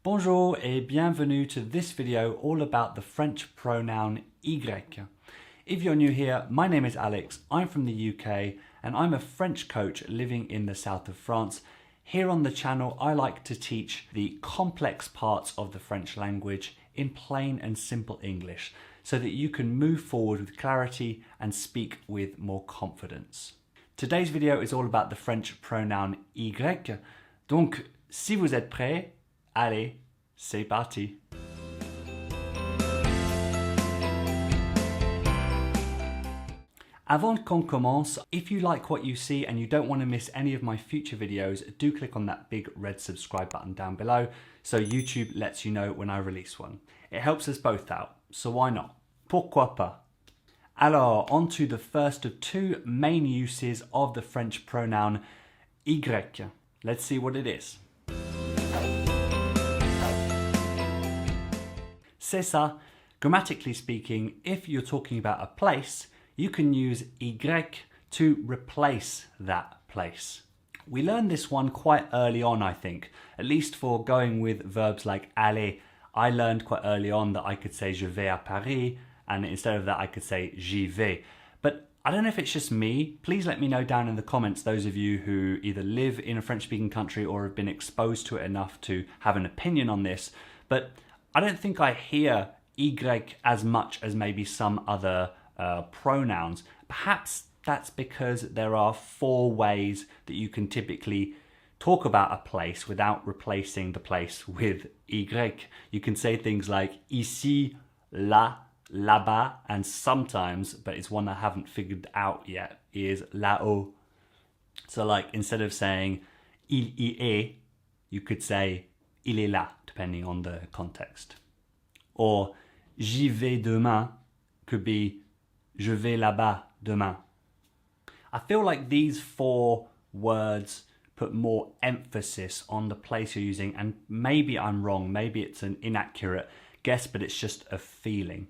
Bonjour et bienvenue to this video all about the French pronoun y. If you're new here, my name is Alex, I'm from the UK and I'm a French coach living in the south of France. Here on the channel I like to teach the complex parts of the French language in plain and simple English so that you can move forward with clarity and speak with more confidence. Today's video is all about the French pronoun y. Donc, si vous êtes prêts, allez, c'est parti. Avant qu'on commence, if you like what you see and you don't want to miss any of my future videos, do click on that big red subscribe button down below so YouTube lets you know when I release one. It helps us both out, so why not? Pourquoi pas? Alors, on to the first of two main uses of the French pronoun y. Let's see what it is. C'est ça. Grammatically speaking, if you're talking about a place, you can use y to replace that place. We learned this one quite early on, I think, at least for going with verbs like aller. I learned quite early on that I could say je vais à Paris, and instead of that I could say j'y vais. But I don't know if it's just me. Please let me know down in the comments, those of you who either live in a French-speaking country or have been exposed to it enough to have an opinion on this. But I don't think I hear y as much as maybe some other pronouns. Perhaps that's because there are four ways that you can typically talk about a place without replacing the place with y. You can say things like ici, là, là-bas, and sometimes, but it's one I haven't figured out yet, is là-haut. So like instead of saying il y est, you could say il est là, depending on the context. Or j'y vais demain could be je vais là-bas demain. I feel like these four words put more emphasis on the place you're using, and maybe I'm wrong, maybe it's an inaccurate guess, but it's just a feeling.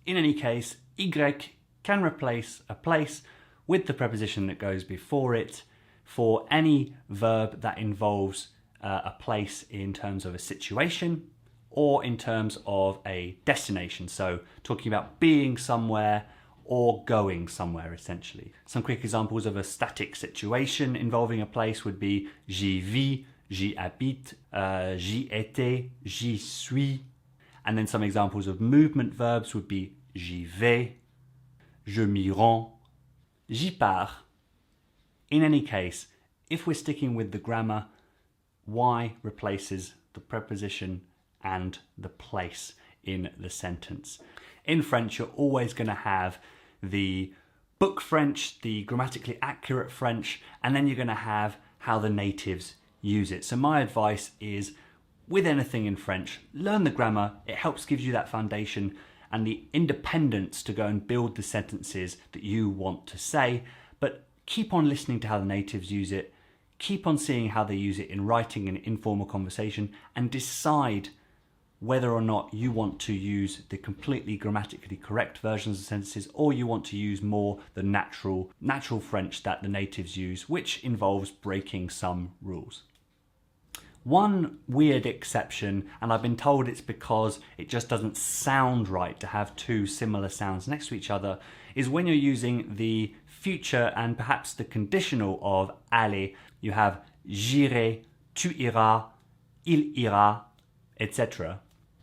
In any case, y can replace a place with the preposition that goes before it for any verb that involves a place in terms of a situation or in terms of a destination. So talking about being somewhere or going somewhere, essentially. Some quick examples of a static situation involving a place would be j'y vis, j'y habite, j'y étais, j'y suis. And then some examples of movement verbs would be j'y vais, je m'y rends, j'y pars. In any case, if we're sticking with the grammar, y replaces the preposition and the place in the sentence. In French, you're always going to have the book French, the grammatically accurate French, and then you're going to have how the natives use it. So my advice is, with anything in French, learn the grammar. It helps give you that foundation and the independence to go and build the sentences that you want to say, but keep on listening to how the natives use it, keep on seeing how they use it in writing and informal conversation, and decide whether or not you want to use the completely grammatically correct versions of sentences or you want to use more the natural French that the natives use, which involves breaking some rules. One weird exception, and I've been told it's because it just doesn't sound right to have two similar sounds next to each other, is when you're using the future and perhaps the conditional of aller. You have j'irai, tu iras, il ira, etc.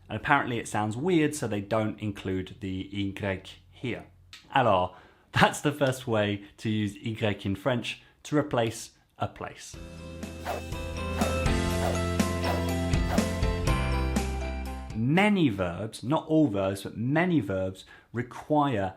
And apparently it sounds weird, so they don't include the y here. Alors, that's the first way to use y in French, to replace a place. Many verbs, not all verbs, but many verbs require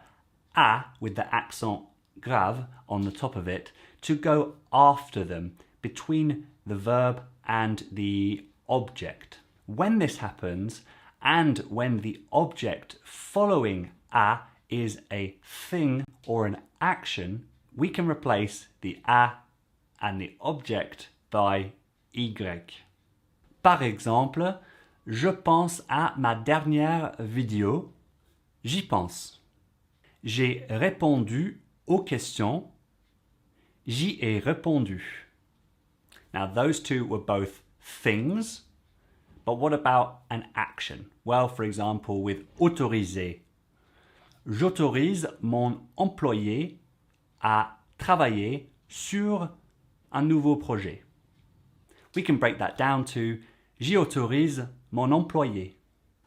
a with the accent grave on the top of it to go after them, between the verb and the object. When this happens, and when the object following a is a thing or an action, we can replace the a and the object by y. Par exemple, je pense à ma dernière vidéo. J'y pense. J'ai répondu aux questions. J'y ai répondu. Now those two were both things, But what about an action? Well, for example, with autoriser. J'autorise mon employé à travailler sur un nouveau projet. We can break that down to j'y autorise mon employé.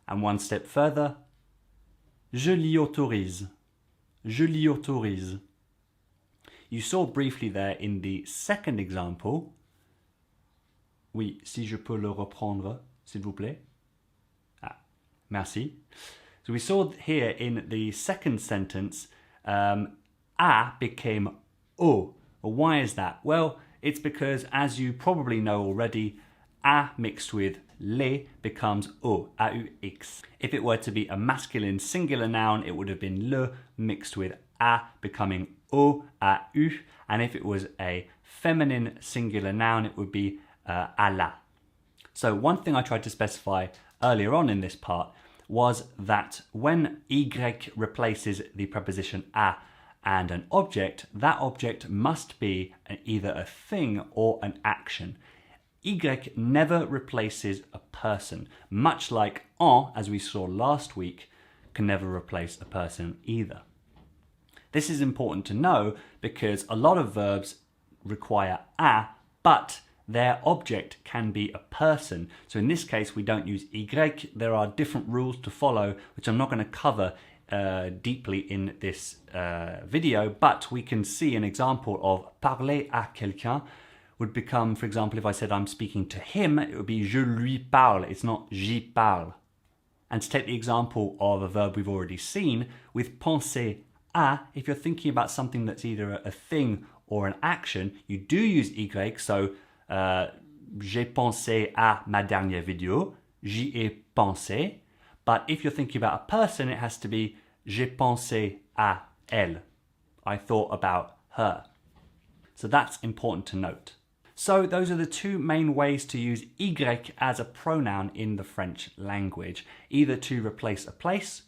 And one step further, je l'y autorise. Je l'y autorise. You saw briefly there in the second example. Oui, si je peux le reprendre, s'il vous plaît. Ah, merci. So we saw here in the second sentence, a became o. Well, why is that? Well, it's because, as you probably know already, a mixed with le becomes o, a-u-x. If it were to be a masculine singular noun, it would have been le mixed with a, becoming o, a-u. And if it was a feminine singular noun, it would be à la. So one thing I tried to specify earlier on in this part was that when y replaces the preposition a and an object, that object must be either a thing or an action. Y never replaces a person, much like en, as we saw last week, can never replace a person either. This is important to know because a lot of verbs require a, but their object can be a person. So in this case, we don't use y. There are different rules to follow, which I'm not going to cover deeply in this video, but we can see an example of parler à quelqu'un would become, for example, if I said I'm speaking to him, it would be je lui parle. It's not j'y parle. And to take the example of a verb we've already seen, with penser à, if you're thinking about something that's either a thing or an action, you do use y. So j'ai pensé à ma dernière vidéo, j'y ai pensé. But if you're thinking about a person, it has to be j'ai pensé à elle. I thought about her. So that's important to note. So those are the two main ways to use y as a pronoun in the French language, either to replace a place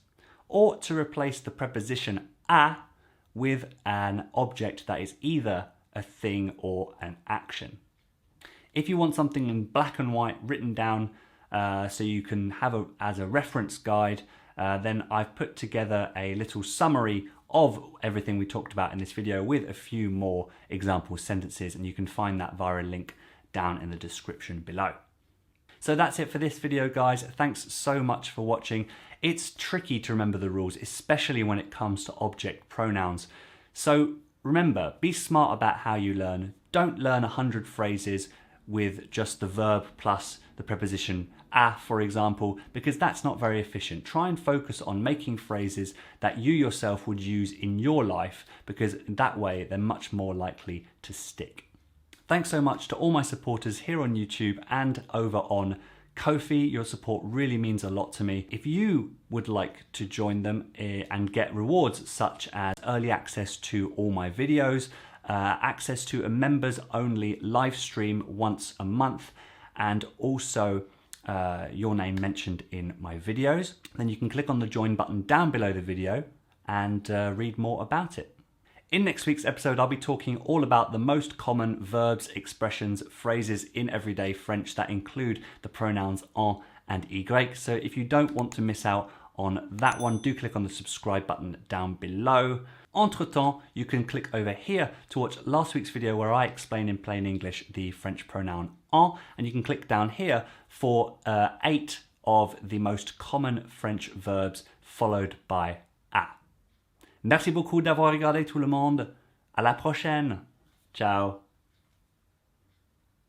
or to replace the preposition à with an object that is either a thing or an action. If you want something in black and white written down so you can have as a reference guide, then I've put together a little summary of everything we talked about in this video with a few more example sentences, and you can find that via a link down in the description below. So that's it for this video, guys. Thanks so much for watching. It's tricky to remember the rules, especially when it comes to object pronouns. So remember, be smart about how you learn. Don't learn 100 phrases with just the verb plus the preposition à, for example, because that's not very efficient. Try and focus on making phrases that you yourself would use in your life, because that way they're much more likely to stick. Thanks so much to all my supporters here on YouTube and over on Ko-fi. Your support really means a lot to me. If you would like to join them and get rewards such as early access to all my videos, access to a members only live stream once a month, and also your name mentioned in my videos, then you can click on the join button down below the video and read more about it. In next week's episode, I'll be talking all about the most common verbs, expressions, phrases in everyday French that include the pronouns en and y. So if you don't want to miss out on that one, do click on the subscribe button down below. Entre-temps, you can click over here to watch last week's video where I explain in plain English the French pronoun en, and you can click down here for 8 of the most common French verbs followed by a. Merci beaucoup d'avoir regardé tout le monde. À la prochaine. Ciao.